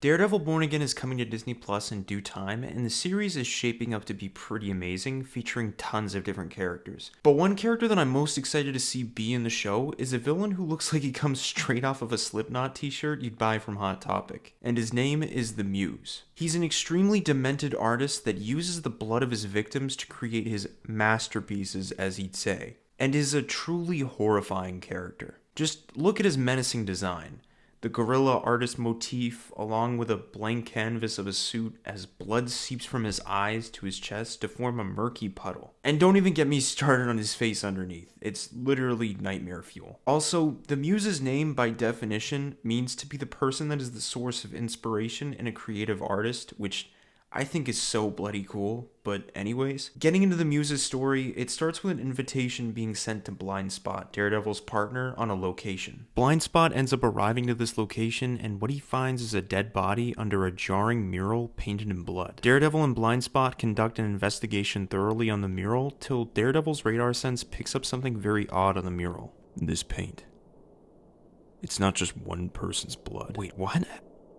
Daredevil Born Again is coming to Disney Plus in due time, and the series is shaping up to be pretty amazing, featuring tons of different characters. But one character that I'm most excited to see be in the show is a villain who looks like he comes straight off of a Slipknot t-shirt you'd buy from Hot Topic, and his name is the Muse. He's an extremely demented artist that uses the blood of his victims to create his masterpieces, as he'd say, and is a truly horrifying character. Just look at his menacing design. The gorilla artist motif, along with a blank canvas of a suit as blood seeps from his eyes to his chest to form a murky puddle. And don't even get me started on his face underneath. It's literally nightmare fuel. Also, the Muse's name, by definition, means to be the person that is the source of inspiration in a creative artist, which I think is so bloody cool. But anyways, getting into the Muse's story, it starts with an invitation being sent to Blind Spot, Daredevil's partner, on a location. Blind Spot ends up arriving to this location, and what he finds is a dead body under a jarring mural painted in blood. Daredevil and Blind Spot conduct an investigation thoroughly on the mural, till Daredevil's radar sense picks up something very odd on the mural. This paint. It's not just one person's blood. Wait, what?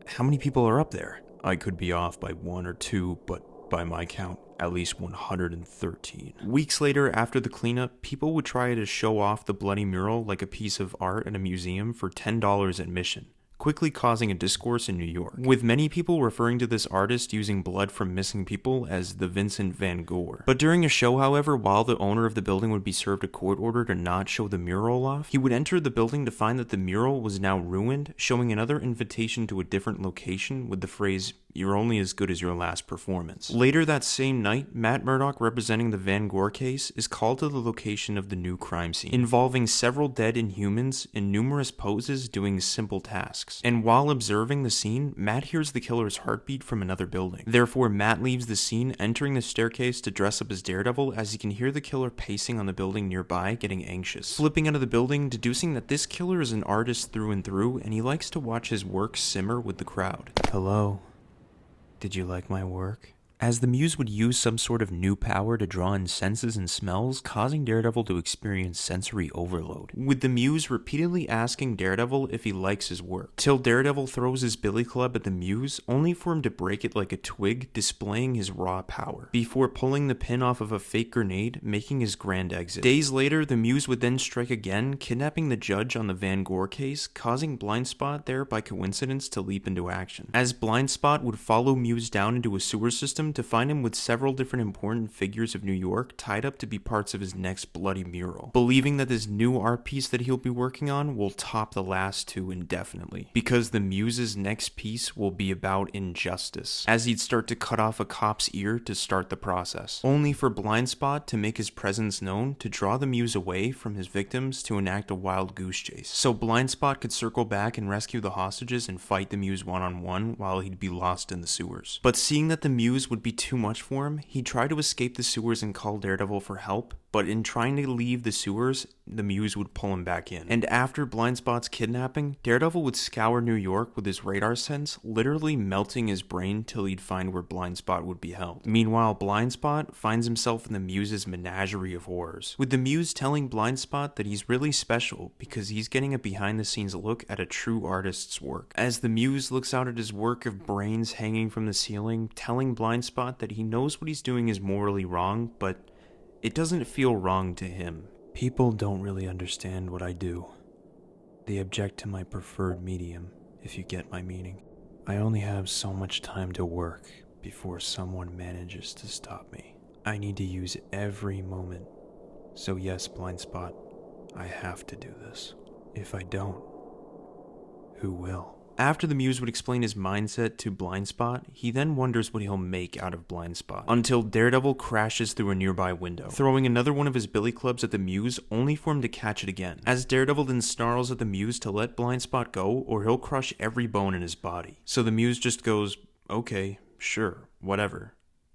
How many people are up there? I could be off by one or two, but by my count, at least 113. Weeks later, after the cleanup, people would try to show off the bloody mural like a piece of art in a museum for $10 admission, quickly causing a discourse in New York, with many people referring to this artist using blood from missing people as the Vincent van Gogh. But during a show, however, while the owner of the building would be served a court order to not show the mural off, he would enter the building to find that the mural was now ruined, showing another invitation to a different location with the phrase, "You're only as good as your last performance." Later that same night, Matt Murdock, representing the Van Gogh case, is called to the location of the new crime scene, involving several dead Inhumans in numerous poses doing simple tasks. And while observing the scene, Matt hears the killer's heartbeat from another building. Therefore, Matt leaves the scene, entering the staircase to dress up as Daredevil, as he can hear the killer pacing on the building nearby, getting anxious. Flipping out of the building, deducing that this killer is an artist through and through, and he likes to watch his work simmer with the crowd. Hello. Did you like my work? As the Muse would use some sort of new power to draw in senses and smells, causing Daredevil to experience sensory overload, with the Muse repeatedly asking Daredevil if he likes his work, till Daredevil throws his billy club at the Muse, only for him to break it like a twig, displaying his raw power, before pulling the pin off of a fake grenade, making his grand exit. Days later, the Muse would then strike again, kidnapping the judge on the Van Gogh case, causing Blind Spot there by coincidence to leap into action, as Blind Spot would follow Muse down into a sewer system to find him with several different important figures of New York tied up to be parts of his next bloody mural, believing that this new art piece that he'll be working on will top the last two indefinitely, because the Muse's next piece will be about injustice, as he'd start to cut off a cop's ear to start the process, only for Blind Spot to make his presence known to draw the Muse away from his victims to enact a wild goose chase, so Blind Spot could circle back and rescue the hostages and fight the Muse one-on-one while he'd be lost in the sewers. But seeing that the Muse would be too much for him, he tried to escape the sewers and call Daredevil for help, but in trying to leave the sewers, the Muse would pull him back in. And after Blind Spot's kidnapping, Daredevil would scour New York with his radar sense, literally melting his brain till he'd find where Blind Spot would be held. Meanwhile, Blind Spot finds himself in the Muse's menagerie of horrors, with the Muse telling Blind Spot that he's really special because he's getting a behind-the-scenes look at a true artist's work. As the Muse looks out at his work of brains hanging from the ceiling, telling Blind Spot that he knows what he's doing is morally wrong, but it doesn't feel wrong to him. People don't really understand what I do. They object to my preferred medium, if you get my meaning. I only have so much time to work before someone manages to stop me. I need to use every moment. So yes, Blind Spot, I have to do this. If I don't, who will? After the Muse would explain his mindset to Blind Spot, he then wonders what he'll make out of Blind Spot, until Daredevil crashes through a nearby window, throwing another one of his billy clubs at the Muse, only for him to catch it again, as Daredevil then snarls at the Muse to let Blind Spot go or he'll crush every bone in his body. So the Muse just goes, okay, sure, whatever.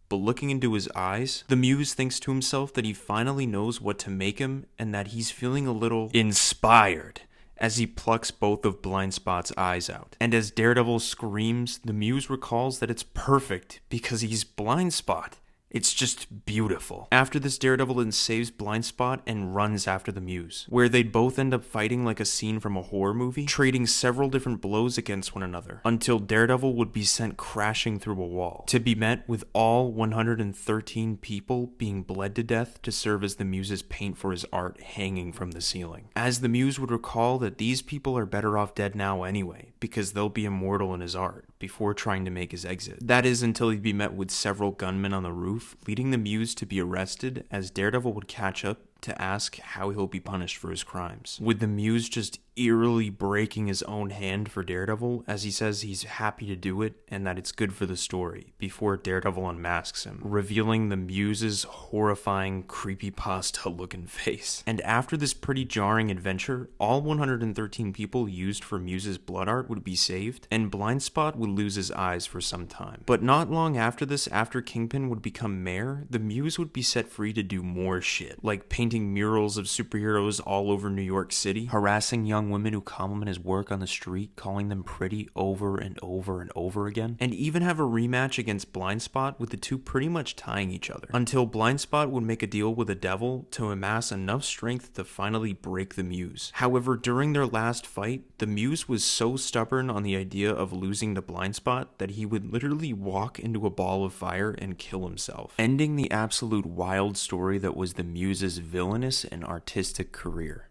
But looking into his eyes, the Muse thinks to himself that he finally knows what to make him and that he's feeling a little inspired, as he plucks both of Blind Spot's eyes out. And as Daredevil screams, the Muse recalls that it's perfect because he's Blind Spot, It's just beautiful. After this, Daredevil then saves Blind Spot and runs after the Muse, where they'd both end up fighting like a scene from a horror movie, trading several different blows against one another, until Daredevil would be sent crashing through a wall, to be met with all 113 people being bled to death to serve as the Muse's paint for his art hanging from the ceiling. As the Muse would recall that these people are better off dead now anyway, because they'll be immortal in his art, before trying to make his exit. That is until he'd be met with several gunmen on the roof, leading the Muse to be arrested as Daredevil would catch up to ask how he'll be punished for his crimes, with the Muse just eerily breaking his own hand for Daredevil, as he says he's happy to do it and that it's good for the story, before Daredevil unmasks him, revealing the Muse's horrifying, creepypasta-looking face. And after this pretty jarring adventure, all 113 people used for Muse's blood art would be saved, and Blind Spot would lose his eyes for some time. But not long after this, after Kingpin would become mayor, the Muse would be set free to do more shit, like painting murals of superheroes all over New York City, harassing young women who compliment his work on the street, calling them pretty over and over and over again, and even have a rematch against Blind Spot, with the two pretty much tying each other, until Blind Spot would make a deal with the devil to amass enough strength to finally break the Muse. However, during their last fight, the Muse was so stubborn on the idea of losing to Blind Spot that he would literally walk into a ball of fire and kill himself, ending the absolute wild story that was the Muse's villainous and artistic career.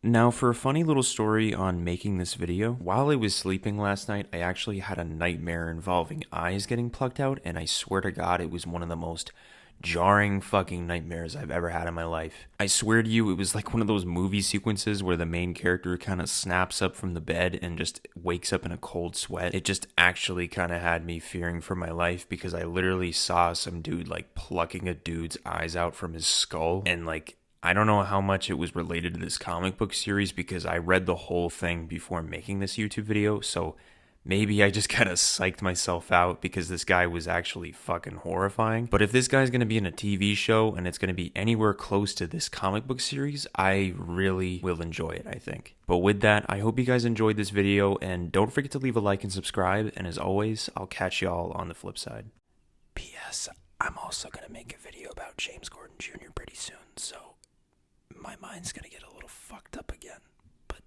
Now, for a funny little story on making this video, while I was sleeping last night, I actually had a nightmare involving eyes getting plucked out, and I swear to God, it was one of the most jarring fucking nightmares I've ever had in my life. I swear to you, it was like one of those movie sequences where the main character kind of snaps up from the bed and just wakes up in a cold sweat. It just actually kind of had me fearing for my life, because I literally saw some dude like plucking a dude's eyes out from his skull, and like, I don't know how much it was related to this comic book series, because I read the whole thing before making this YouTube video, so maybe I just kind of psyched myself out because this guy was actually fucking horrifying. But if this guy's going to be in a TV show and it's going to be anywhere close to this comic book series, I really will enjoy it, I think. But with that, I hope you guys enjoyed this video, and don't forget to leave a like and subscribe, and as always, I'll catch y'all on the flip side. P.S. I'm also going to make a video about James Gordon Jr. pretty soon, so my mind's gonna get a little fucked up again. But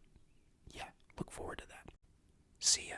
yeah, look forward to that. See ya.